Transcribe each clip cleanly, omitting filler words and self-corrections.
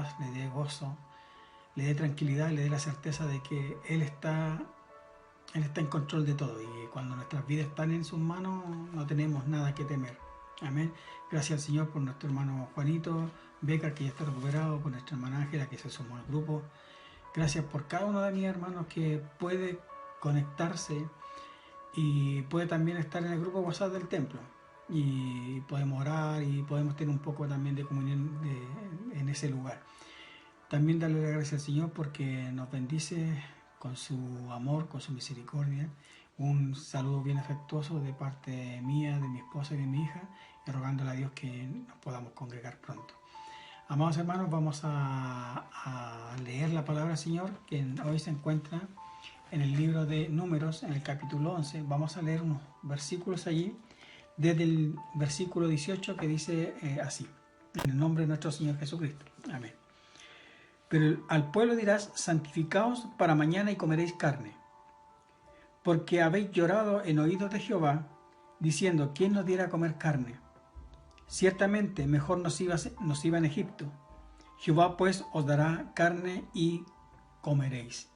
paz, le dé gozo, le dé tranquilidad, le dé la certeza de que Él está en control de todo, y cuando nuestras vidas están en sus manos no tenemos nada que temer. Amén. Gracias al Señor por nuestro hermano Juanito Becar, que ya está recuperado, por nuestra hermana Ángela, que se sumó al grupo. Gracias por cada uno de mis hermanos que puede conectarse y puede también estar en el grupo WhatsApp del templo, y podemos orar y podemos tener un poco también de comunión en ese lugar. También darle las gracias al Señor porque nos bendice con su amor, con su misericordia. Un saludo bien afectuoso de parte mía, de mi esposa y de mi hija, y rogándole a Dios que nos podamos congregar pronto. Amados hermanos, vamos a leer la palabra del Señor, que hoy se encuentra en el libro de Números, en el capítulo 11. Vamos a leer unos versículos allí, desde el versículo 18, que dice así: en el nombre de nuestro Señor Jesucristo. Amén. Pero al pueblo dirás: santificaos para mañana y comeréis carne, porque habéis llorado en oídos de Jehová, diciendo: ¿quién nos diera a comer carne? Ciertamente mejor nos iba en Egipto. Jehová pues os dará carne y comeréis.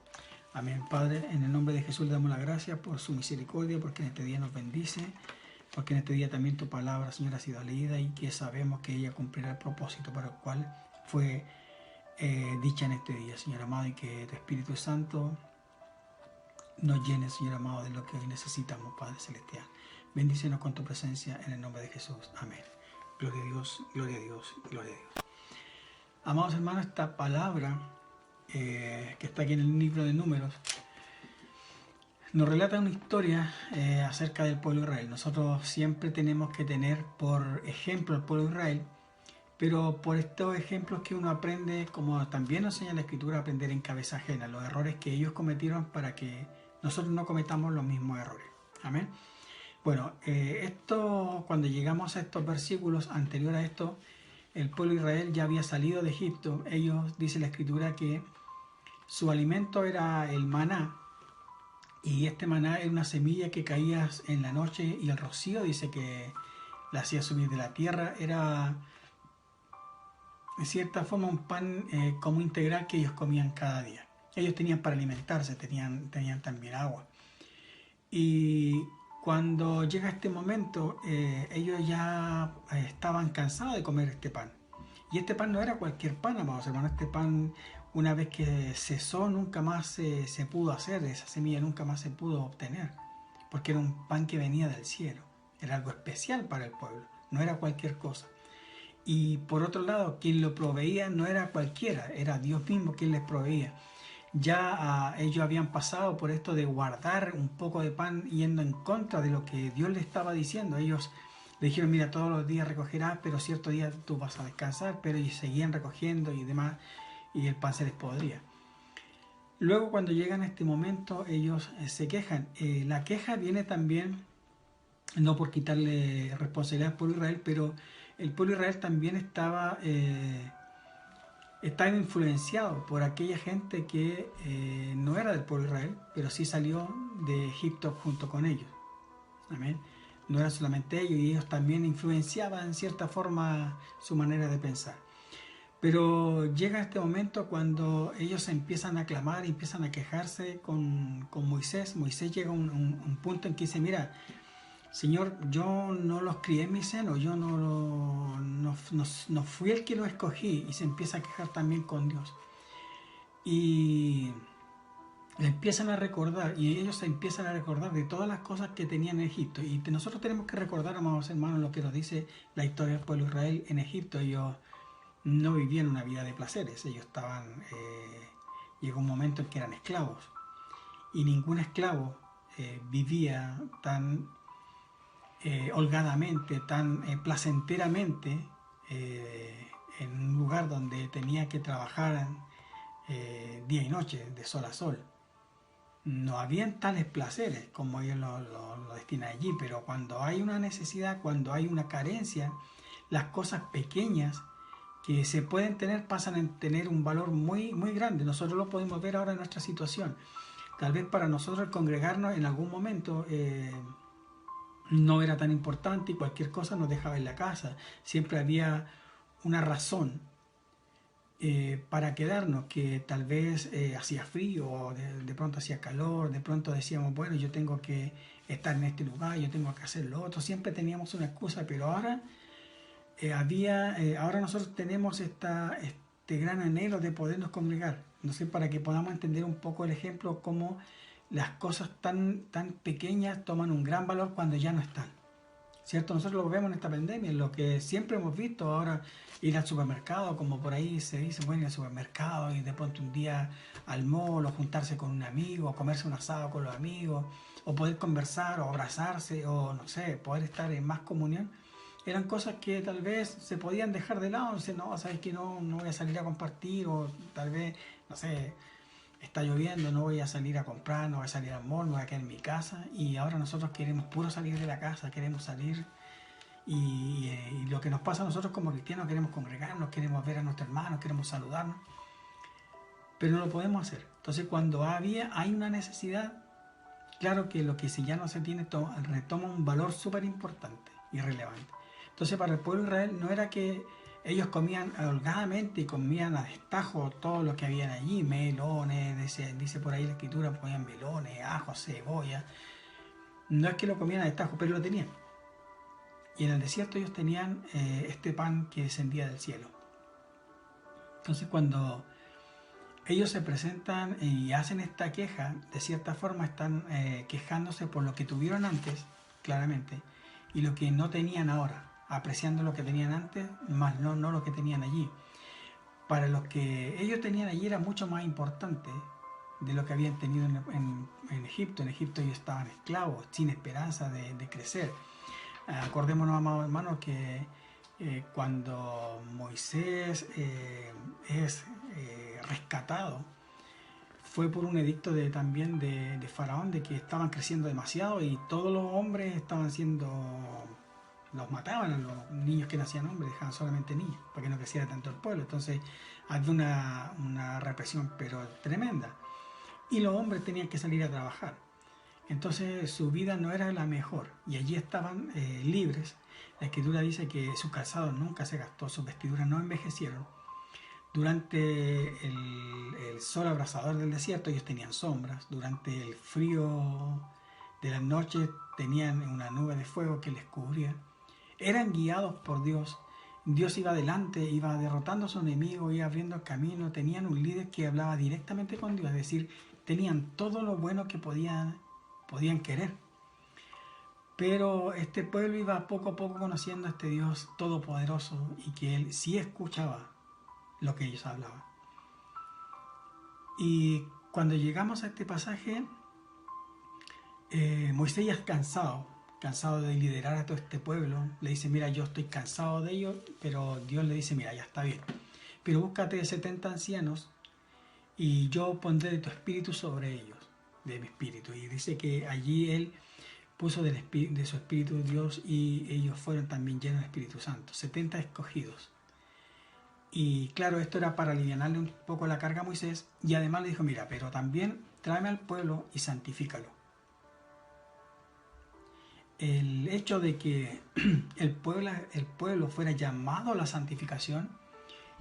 Amén. Padre, en el nombre de Jesús le damos la gracia por su misericordia, porque en este día nos bendice, porque en este día también tu palabra, Señor, ha sido leída, y que sabemos que ella cumplirá el propósito para el cual fue dicha en este día, Señor amado, y que tu Espíritu Santo nos llene, Señor amado, de lo que hoy necesitamos, Padre Celestial. Bendícenos con tu presencia en el nombre de Jesús. Amén. Gloria a Dios, gloria a Dios, gloria a Dios. Amados hermanos, esta palabra que está aquí en el libro de Números nos relata una historia acerca del pueblo de Israel. Nosotros siempre tenemos que tener por ejemplo al pueblo de Israel, pero por estos ejemplos que uno aprende, como también nos enseña la Escritura, a aprender en cabeza ajena los errores que ellos cometieron, para que nosotros no cometamos los mismos errores. Amén. Bueno, cuando llegamos a estos versículos anterior a esto, el pueblo de Israel ya había salido de Egipto. Ellos, dice la Escritura, que su alimento era el maná, y este maná era una semilla que caía en la noche, y el rocío dice que la hacía subir de la tierra. Era de cierta forma un pan como integral que ellos comían cada día. Ellos tenían para alimentarse, tenían también agua. Y cuando llega este momento, ellos ya estaban cansados de comer este pan. Y este pan no era cualquier pan, amados hermanos. Este pan, una vez que cesó, nunca más se pudo hacer, esa semilla nunca más se pudo obtener, porque era un pan que venía del cielo, era algo especial para el pueblo, no era cualquier cosa. Y por otro lado, quien lo proveía no era cualquiera, era Dios mismo quien les proveía. Ya ellos habían pasado por esto de guardar un poco de pan yendo en contra de lo que Dios les estaba diciendo. Ellos le dijeron: mira, todos los días recogerás, pero cierto día tú vas a descansar. Pero ellos seguían recogiendo y demás, y el pan se les podría. Luego, cuando llegan a este momento, ellos se quejan. La queja viene también, no por quitarle responsabilidad al pueblo de Israel, pero el pueblo de Israel también estaba influenciado por aquella gente que no era del pueblo de Israel, pero sí salió de Egipto junto con ellos. Amén. No era solamente ellos, y ellos también influenciaban en cierta forma su manera de pensar. Pero llega este momento cuando ellos empiezan a clamar y empiezan a quejarse con Moisés. Moisés llega a un punto en que dice: mira, Señor, yo no los crié en mi seno, yo no fui el que los escogí. Y se empieza a quejar también con Dios. Y le empiezan a recordar, y ellos se empiezan a recordar de todas las cosas que tenían en Egipto. Y nosotros tenemos que recordar, amados hermanos, lo que nos dice la historia del pueblo de Israel en Egipto. Ellos no vivían una vida de placeres, ellos llegó un momento en que eran esclavos. Y ningún esclavo vivía tan holgadamente, tan placenteramente en un lugar donde tenía que trabajar día y noche, de sol a sol. No habían tales placeres como ellos lo destinan allí, pero cuando hay una necesidad, cuando hay una carencia, las cosas pequeñas que se pueden tener pasan a tener un valor muy, muy grande. Nosotros lo podemos ver ahora en nuestra situación. Tal vez para nosotros el congregarnos en algún momento no era tan importante, y cualquier cosa nos dejaba en la casa. Siempre había una razón. para quedarnos, que tal vez hacía frío, o de pronto hacía calor, de pronto decíamos, bueno, yo tengo que estar en este lugar, yo tengo que hacer lo otro, siempre teníamos una excusa, pero ahora ahora nosotros tenemos este gran anhelo de podernos congregar, no sé, para que podamos entender un poco el ejemplo, cómo las cosas tan pequeñas toman un gran valor cuando ya no están. ¿Cierto? Nosotros lo vemos en esta pandemia, en lo que siempre hemos visto ahora, ir al supermercado, como por ahí se dice, bueno, ir al supermercado y de pronto un día al mall, o juntarse con un amigo, o comerse un asado con los amigos, o poder conversar, o abrazarse, o no sé, poder estar en más comunión. Eran cosas que tal vez se podían dejar de lado, no sé, no, sabes que no voy a salir a compartir, o tal vez, no sé, está lloviendo, no voy a salir a comprar, no voy a salir al mall, me voy a quedar en mi casa. Y ahora nosotros queremos puro salir de la casa, queremos salir. Y lo que nos pasa a nosotros como cristianos, queremos congregarnos, queremos ver a nuestros hermanos, queremos saludarnos, pero no lo podemos hacer. Entonces cuando hay una necesidad, claro que lo que si ya no se tiene retoma un valor súper importante y relevante. Entonces para el pueblo de Israel no era que ellos comían holgadamente y comían a destajo todo lo que habían allí, melones, dice por ahí la escritura, comían melones, ajo, cebolla. No es que lo comían a destajo, pero lo tenían. Y en el desierto ellos tenían este pan que descendía del cielo. Entonces cuando ellos se presentan y hacen esta queja, de cierta forma están quejándose por lo que tuvieron antes, claramente, y lo que no tenían ahora, apreciando lo que tenían antes, más no lo que tenían allí. Para lo que ellos tenían allí era mucho más importante de lo que habían tenido en Egipto. En Egipto ellos estaban esclavos, sin esperanza de crecer. Acordémonos, amados hermanos, que cuando Moisés es rescatado, fue por un edicto también de Faraón, de que estaban creciendo demasiado y todos los hombres estaban siendo, los mataban a los niños que nacían hombres, dejaban solamente niños, para que no creciera tanto el pueblo. Entonces había una represión pero tremenda. Y los hombres tenían que salir a trabajar. Entonces su vida no era la mejor y allí estaban libres. La escritura dice que su calzado nunca se gastó, sus vestiduras no envejecieron. Durante el sol abrasador del desierto ellos tenían sombras. Durante el frío de las noches tenían una nube de fuego que les cubría. Eran guiados por Dios. Dios iba adelante, iba derrotando a su enemigo, iba abriendo el camino. Tenían un líder que hablaba directamente con Dios, es decir, tenían todo lo bueno que podían querer. Pero este pueblo iba poco a poco conociendo a este Dios todopoderoso y que él sí escuchaba lo que ellos hablaban. Y cuando llegamos a este pasaje, Moisés ya es cansado de liderar a todo este pueblo. Le dice, mira, yo estoy cansado de ellos, pero Dios le dice, mira, ya está bien. Pero búscate 70 ancianos y yo pondré de tu espíritu sobre ellos, de mi espíritu. Y dice que allí él puso de su espíritu Dios y ellos fueron también llenos del Espíritu Santo, 70 escogidos. Y claro, esto era para aliviarle un poco la carga a Moisés y además le dijo, mira, pero también tráeme al pueblo y santifícalo. El hecho de que el pueblo fuera llamado a la santificación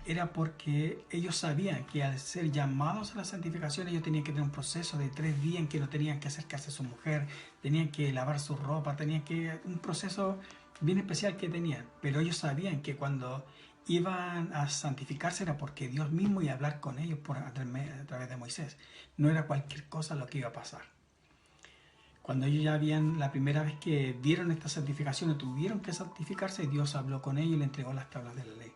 era porque ellos sabían que al ser llamados a la santificación ellos tenían que tener un proceso de 3 días en que no tenían que acercarse a su mujer, tenían que lavar su ropa, un proceso bien especial que tenían. Pero ellos sabían que cuando iban a santificarse era porque Dios mismo iba a hablar con ellos a través de Moisés. No era cualquier cosa lo que iba a pasar. Cuando ellos ya la primera vez que dieron esta santificación, tuvieron que santificarse, Dios habló con ellos y le entregó las tablas de la ley.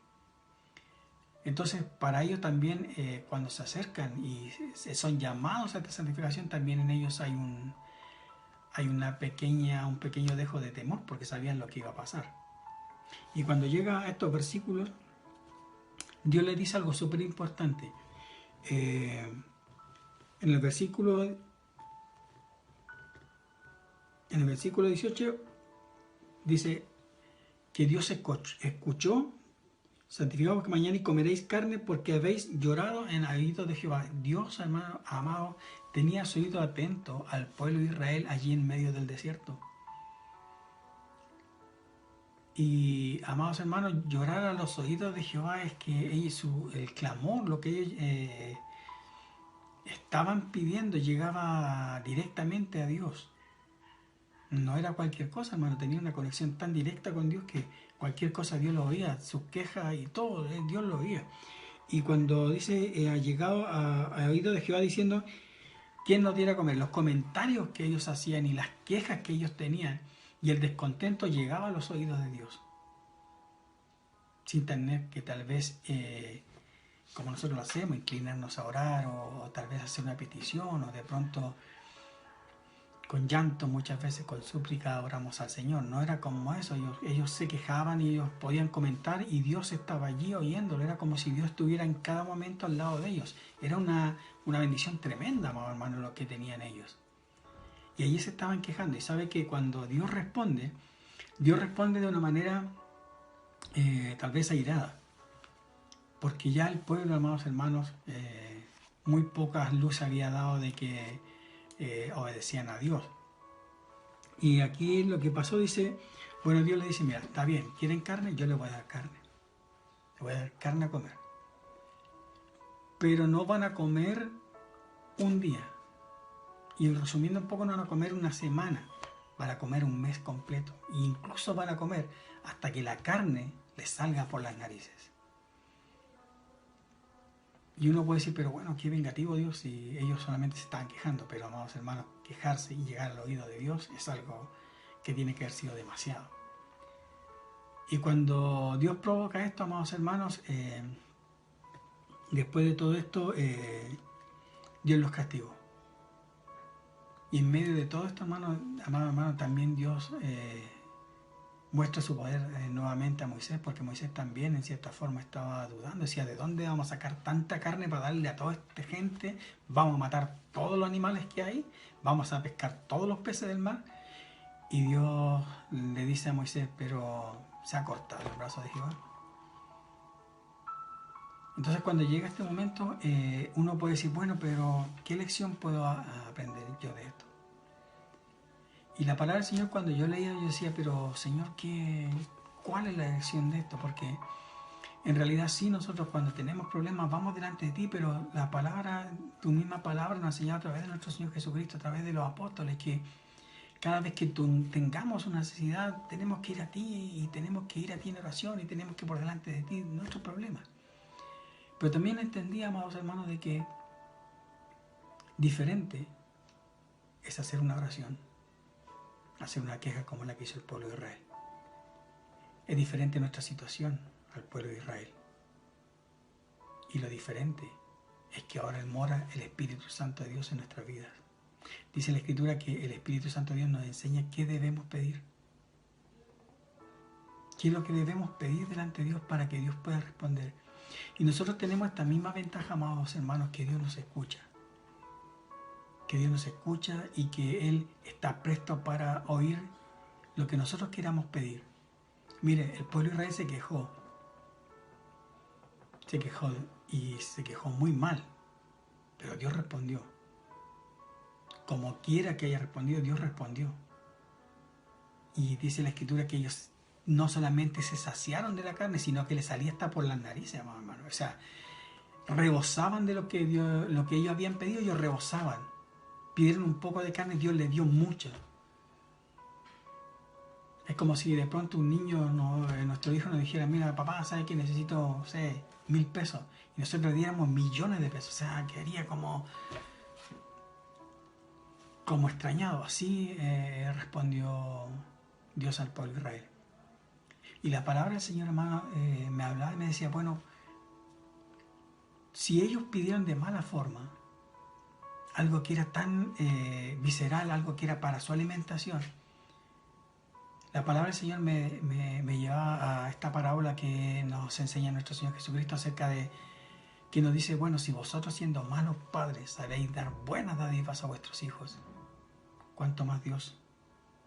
Entonces, para ellos también, cuando se acercan y son llamados a esta santificación, también en ellos hay un pequeño dejo de temor, porque sabían lo que iba a pasar. Y cuando llega a estos versículos, Dios les dice algo súper importante. En el versículo 18 dice que Dios escuchó, santificaos que mañana y comeréis carne porque habéis llorado en oídos de Jehová. Dios, hermano amado, tenía su oído atento al pueblo de Israel allí en medio del desierto. Y, amados hermanos, llorar a los oídos de Jehová es que el clamor, lo que ellos estaban pidiendo, llegaba directamente a Dios. No era cualquier cosa, hermano, tenía una conexión tan directa con Dios que cualquier cosa Dios lo oía, sus quejas y todo, Dios lo oía. Y cuando dice, ha llegado a oído de Jehová diciendo, ¿quién nos diera a comer? Los comentarios que ellos hacían y las quejas que ellos tenían y el descontento llegaba a los oídos de Dios. Sin tener que tal vez, como nosotros lo hacemos, inclinarnos a orar o tal vez hacer una petición o de pronto con llanto, muchas veces con súplica oramos al Señor. No era como eso, ellos se quejaban y ellos podían comentar y Dios estaba allí oyéndolo. Era como si Dios estuviera en cada momento al lado de ellos. Era una bendición tremenda, hermano, lo que tenían ellos. Y allí se estaban quejando. Y sabe que cuando Dios responde de una manera tal vez airada. Porque ya el pueblo, amados hermanos, muy pocas luces había dado de que obedecían a Dios. Y aquí lo que pasó dice, bueno, Dios le dice, mira, está bien, ¿quieren carne? Yo les voy a dar carne. Les voy a dar carne a comer. Pero no van a comer un día. Y resumiendo un poco, no van a comer una semana. Van a comer un mes completo. E incluso van a comer hasta que la carne les salga por las narices. Y uno puede decir, pero bueno, qué vengativo Dios si ellos solamente se estaban quejando. Pero, amados hermanos, quejarse y llegar al oído de Dios es algo que tiene que haber sido demasiado. Y cuando Dios provoca esto, amados hermanos, después de todo esto, Dios los castigó. Y en medio de todo esto, amados hermanos, también Dios muestra su poder nuevamente a Moisés, porque Moisés también en cierta forma estaba dudando, decía, ¿de dónde vamos a sacar tanta carne para darle a toda esta gente? Vamos a matar todos los animales que hay, vamos a pescar todos los peces del mar. Y Dios le dice a Moisés, pero se ha cortado el brazo de Jehová. Entonces cuando llega este momento, uno puede decir, bueno, pero ¿qué lección puedo aprender yo de esto? Y la palabra del Señor, cuando yo leía, yo decía, pero Señor, ¿cuál es la lección de esto? Porque en realidad sí, nosotros cuando tenemos problemas vamos delante de ti, pero la palabra, tu misma palabra nos ha enseñado a través de nuestro Señor Jesucristo, a través de los apóstoles, que cada vez que tengamos una necesidad, tenemos que ir a ti y tenemos que ir a ti en oración y tenemos que por delante de ti nuestros problemas. Pero también entendí, amados hermanos, de que diferente es hacer una oración, hacer una queja como la que hizo el pueblo de Israel. Es diferente nuestra situación al pueblo de Israel. Y lo diferente es que ahora mora el Espíritu Santo de Dios en nuestras vidas. Dice la Escritura que el Espíritu Santo de Dios nos enseña qué debemos pedir. ¿Qué es lo que debemos pedir delante de Dios para que Dios pueda responder? Y nosotros tenemos esta misma ventaja, amados hermanos, que Dios nos escucha. Que Dios nos escucha y que Él está presto para oír lo que nosotros queramos pedir. Mire, el pueblo de Israel se quejó y se quejó muy mal, pero Dios respondió. Como quiera que haya respondido, Dios respondió. Y dice la Escritura que ellos no solamente se saciaron de la carne, sino que les salía hasta por las narices, hermano. O sea, rebosaban de lo que ellos habían pedido, ellos rebosaban. Pidieron un poco de carne, Dios les dio mucho. Es como si de pronto un niño, nuestro hijo nos dijera, mira papá, ¿sabes que necesito, 1.000 pesos? Y nosotros le diéramos millones de pesos. O sea, quedaría como extrañado. Así respondió Dios al pueblo de Israel. Y la palabra del Señor, hermano, me hablaba y me decía, bueno, si ellos pidieron de mala forma algo que era tan visceral, algo que era para su alimentación, la palabra del Señor me lleva a esta parábola que nos enseña nuestro Señor Jesucristo acerca de que nos dice, bueno, si vosotros siendo malos padres sabéis dar buenas dádivas a vuestros hijos, ¿cuánto más Dios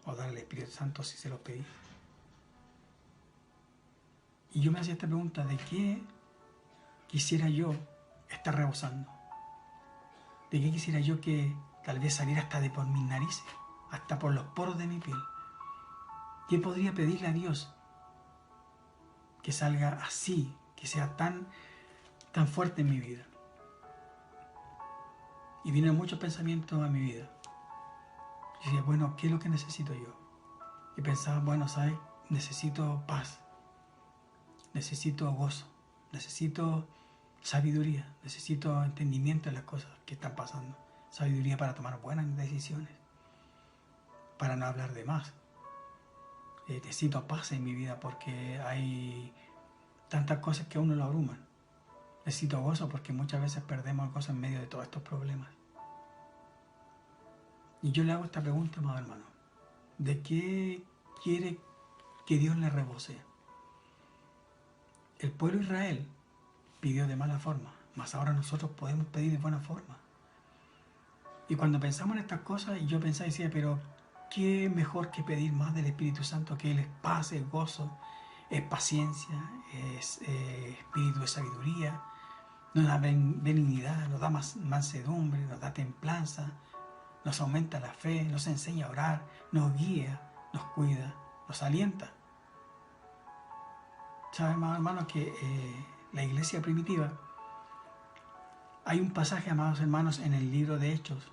os dará el Espíritu Santo si se lo pedís? Y yo me hacía esta pregunta, ¿de qué quisiera yo estar rebosando? ¿De qué quisiera yo que tal vez saliera hasta de por mis narices, hasta por los poros de mi piel? ¿Qué podría pedirle a Dios que salga así, que sea tan fuerte en mi vida. Y vienen muchos pensamientos a mi vida. Y decía, bueno, ¿qué es lo que necesito yo? Y pensaba, bueno, ¿sabes? Necesito paz, necesito gozo, necesito sabiduría, necesito entendimiento de las cosas que están pasando. Sabiduría para tomar buenas decisiones, para no hablar de más. Necesito paz en mi vida porque hay tantas cosas que a uno lo abruman. Necesito gozo porque muchas veces perdemos cosas en medio de todos estos problemas. Y yo le hago esta pregunta, amado hermano. ¿De qué quiere que Dios le rebose? El pueblo de Israel pidió de mala forma, mas ahora nosotros podemos pedir de buena forma. Y cuando pensamos en estas cosas, yo pensaba y decía, pero ¿qué mejor que pedir más del Espíritu Santo? Que Él es paz, es gozo, es paciencia, es espíritu de sabiduría, nos da benignidad, nos da mansedumbre, nos da templanza, nos aumenta la fe, nos enseña a orar, nos guía, nos cuida, nos alienta. ¿Saben, hermanos, que la iglesia primitiva, hay un pasaje, amados hermanos, en el libro de Hechos,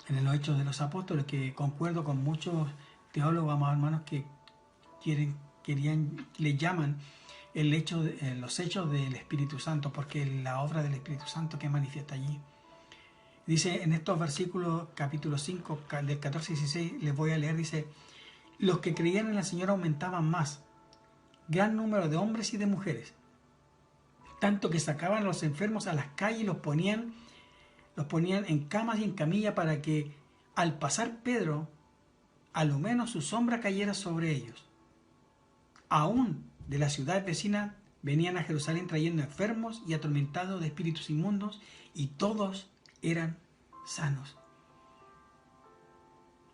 en los Hechos de los Apóstoles, que concuerdo con muchos teólogos, amados hermanos, que le llaman los hechos del Espíritu Santo, porque la obra del Espíritu Santo que manifiesta allí. Dice en estos versículos, capítulo 5, del 14 y 16, les voy a leer, dice, los que creían en el Señor aumentaban más, gran número de hombres y de mujeres, tanto que sacaban a los enfermos a las calles y los ponían en camas y en camilla para que al pasar Pedro, a lo menos su sombra cayera sobre ellos. Aún de la ciudad vecina venían a Jerusalén trayendo enfermos y atormentados de espíritus inmundos, y todos eran sanos.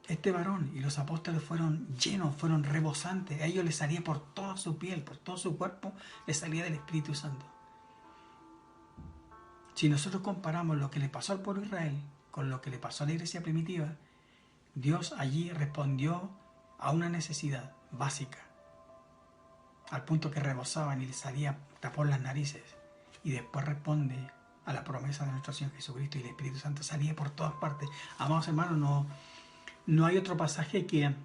Este varón y los apóstoles fueron llenos, fueron rebosantes. A ellos les salía por toda su piel, por todo su cuerpo, les salía del Espíritu Santo. Si nosotros comparamos lo que le pasó al pueblo de Israel con lo que le pasó a la iglesia primitiva, Dios allí respondió a una necesidad básica, al punto que rebosaban y les salía tapó las narices, y después responde a la promesa de nuestro Señor Jesucristo, y el Espíritu Santo salía por todas partes. Amados hermanos, no hay otro pasaje que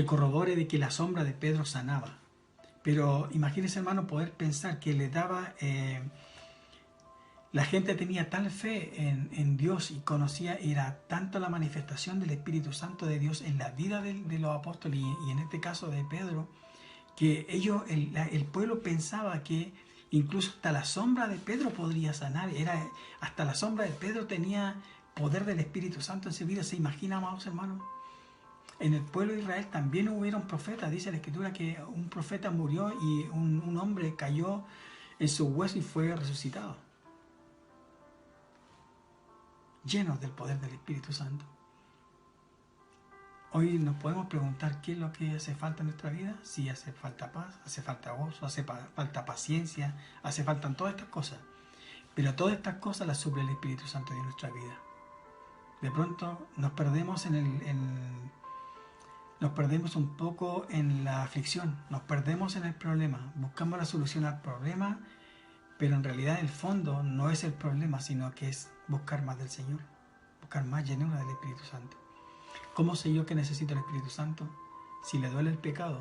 corrobore de que la sombra de Pedro sanaba. Pero imagínense, hermano, poder pensar que le daba... la gente tenía tal fe en Dios y conocía, era tanto la manifestación del Espíritu Santo de Dios en la vida de los apóstoles y en este caso de Pedro, que el pueblo pensaba que incluso hasta la sombra de Pedro podría sanar. Hasta la sombra de Pedro tenía poder del Espíritu Santo en su vida. ¿Se imagina, amados hermanos? En el pueblo de Israel también hubieron profetas. Dice la Escritura que un profeta murió y un hombre cayó en su hueso y fue resucitado, llenos del poder del Espíritu Santo. Hoy nos podemos preguntar qué es lo que hace falta en nuestra vida. Si hace falta paz, hace falta gozo, hace falta paciencia, hace falta todas estas cosas. Pero todas estas cosas las suple el Espíritu Santo de nuestra vida. De pronto nos perdemos nos perdemos un poco en la aflicción, nos perdemos en el problema, buscamos la solución al problema, pero en realidad el fondo no es el problema, sino que es buscar más del Señor, buscar más llenura del Espíritu Santo. ¿Cómo sé yo que necesito el Espíritu Santo? Si le duele el pecado,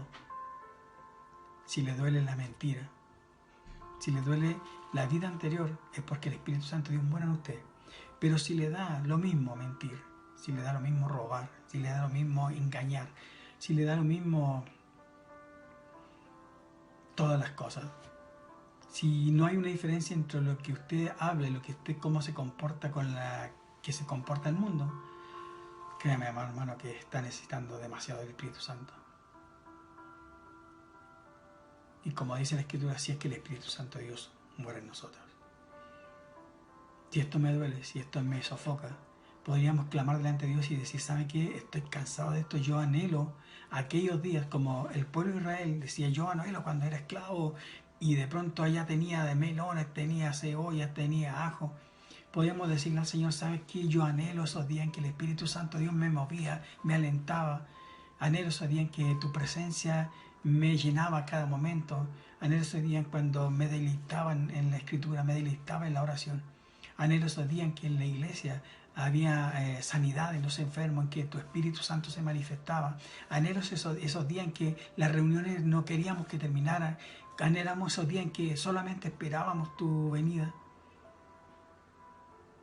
si le duele la mentira, si le duele la vida anterior, es porque el Espíritu Santo dio un buen en usted. Pero si le da lo mismo mentir, si le da lo mismo robar, si le da lo mismo engañar, si le da lo mismo todas las cosas, si no hay una diferencia entre lo que usted habla y lo que usted cómo se comporta con la que se comporta el mundo, créame, hermano, que está necesitando demasiado del Espíritu Santo. Y como dice la Escritura, si es que el Espíritu Santo de Dios muere en nosotros. Si esto me duele, si esto me sofoca, podríamos clamar delante de Dios y decir, ¿sabe qué? Estoy cansado de esto, yo anhelo aquellos días, como el pueblo de Israel decía, yo anhelo cuando era esclavo, y de pronto allá tenía de melones, tenía cebollas, tenía ajo. Podríamos decirle al Señor, ¿sabes qué? Yo anhelo esos días en que el Espíritu Santo de Dios me movía, me alentaba. Anhelo esos días en que tu presencia me llenaba cada momento. Anhelo esos días cuando me deleitaba en la escritura, me deleitaba en la oración. Anhelo esos días en que en la iglesia había sanidad en los enfermos, en que tu Espíritu Santo se manifestaba. Anhelo esos días en que las reuniones no queríamos que terminaran. Anhelamos esos días en que solamente esperábamos tu venida.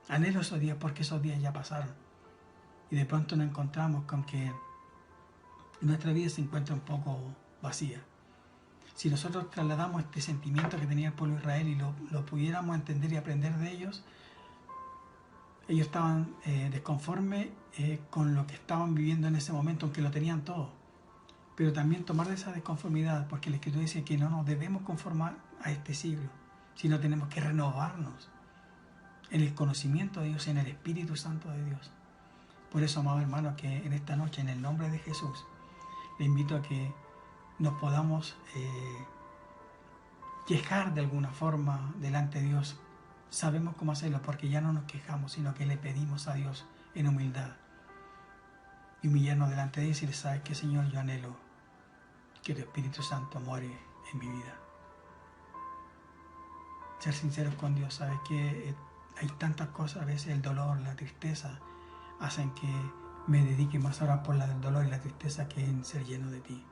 Anhelo esos días porque esos días ya pasaron. Y de pronto nos encontramos con que nuestra vida se encuentra un poco vacía. Si nosotros trasladamos este sentimiento que tenía el pueblo de Israel y lo pudiéramos entender y aprender de ellos estaban desconformes con lo que estaban viviendo en ese momento, aunque lo tenían todo. Pero también tomar de esa desconformidad, porque la Escritura dice que no nos debemos conformar a este siglo, sino tenemos que renovarnos en el conocimiento de Dios, en el Espíritu Santo de Dios. Por eso, amados hermanos, que en esta noche, en el nombre de Jesús, le invito a que nos podamos quejar de alguna forma delante de Dios. Sabemos cómo hacerlo porque ya no nos quejamos, sino que le pedimos a Dios en humildad. Y humillarnos delante de Él y decirle, ¿sabes qué, Señor? Yo anhelo que tu Espíritu Santo more en mi vida. Ser sinceros con Dios, ¿sabes que hay tantas cosas? A veces el dolor, la tristeza, hacen que me dedique más a orar por el dolor y la tristeza que en ser lleno de ti.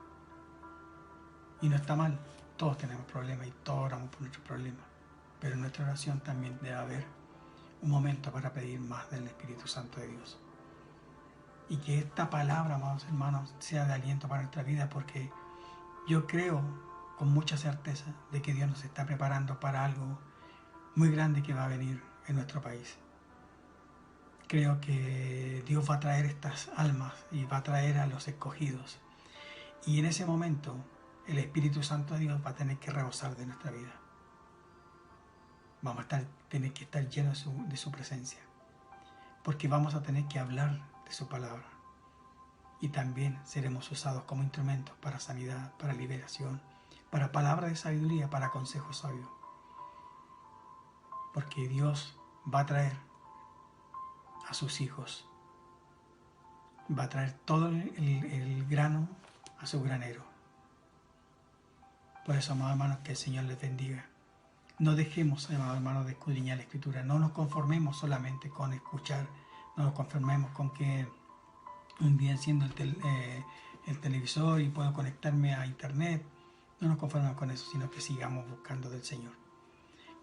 Y no está mal, todos tenemos problemas y todos oramos por nuestros problemas. Pero en nuestra oración también debe haber un momento para pedir más del Espíritu Santo de Dios. Y que esta palabra, amados hermanos, sea de aliento para nuestra vida, porque yo creo con mucha certeza de que Dios nos está preparando para algo muy grande que va a venir en nuestro país. Creo que Dios va a traer estas almas y va a traer a los escogidos. Y en ese momento el Espíritu Santo de Dios va a tener que rebosar de nuestra vida. Vamos a tener que estar llenos de su presencia, porque vamos a tener que hablar de su palabra. Y también seremos usados como instrumentos para sanidad, para liberación, para palabra de sabiduría, para consejo sabio. Porque Dios va a traer a sus hijos, va a traer todo el grano a su granero. Por eso, amados hermanos, que el Señor les bendiga. No dejemos, amados hermanos, de escudriñar la Escritura. No nos conformemos solamente con escuchar. No nos conformemos con que un día enciendo el televisor y puedo conectarme a internet. No nos conformemos con eso, sino que sigamos buscando del Señor.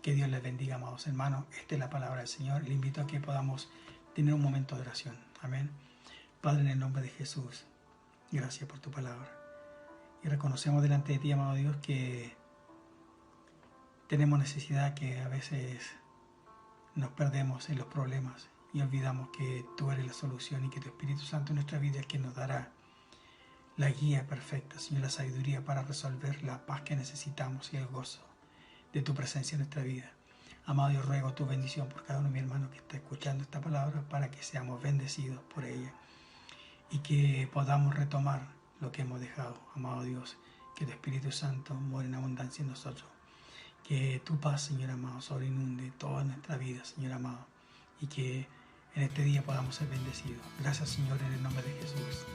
Que Dios les bendiga, amados hermanos. Esta es la palabra del Señor. Le invito a que podamos tener un momento de oración. Amén. Padre, en el nombre de Jesús, gracias por tu palabra. Y reconocemos delante de ti, amado Dios, que tenemos necesidad, que a veces nos perdemos en los problemas y olvidamos que tú eres la solución y que tu Espíritu Santo en nuestra vida es quien nos dará la guía perfecta, Señor, la sabiduría para resolver la paz que necesitamos y el gozo de tu presencia en nuestra vida. Amado Dios, ruego tu bendición por cada uno de mis hermanos que está escuchando esta palabra para que seamos bendecidos por ella y que podamos retomar lo que hemos dejado. Amado Dios, que tu Espíritu Santo more en abundancia en nosotros. Que tu paz, Señor amado, sobreinunde toda nuestra vida, Señor amado, y que en este día podamos ser bendecidos. Gracias, Señor, en el nombre de Jesús.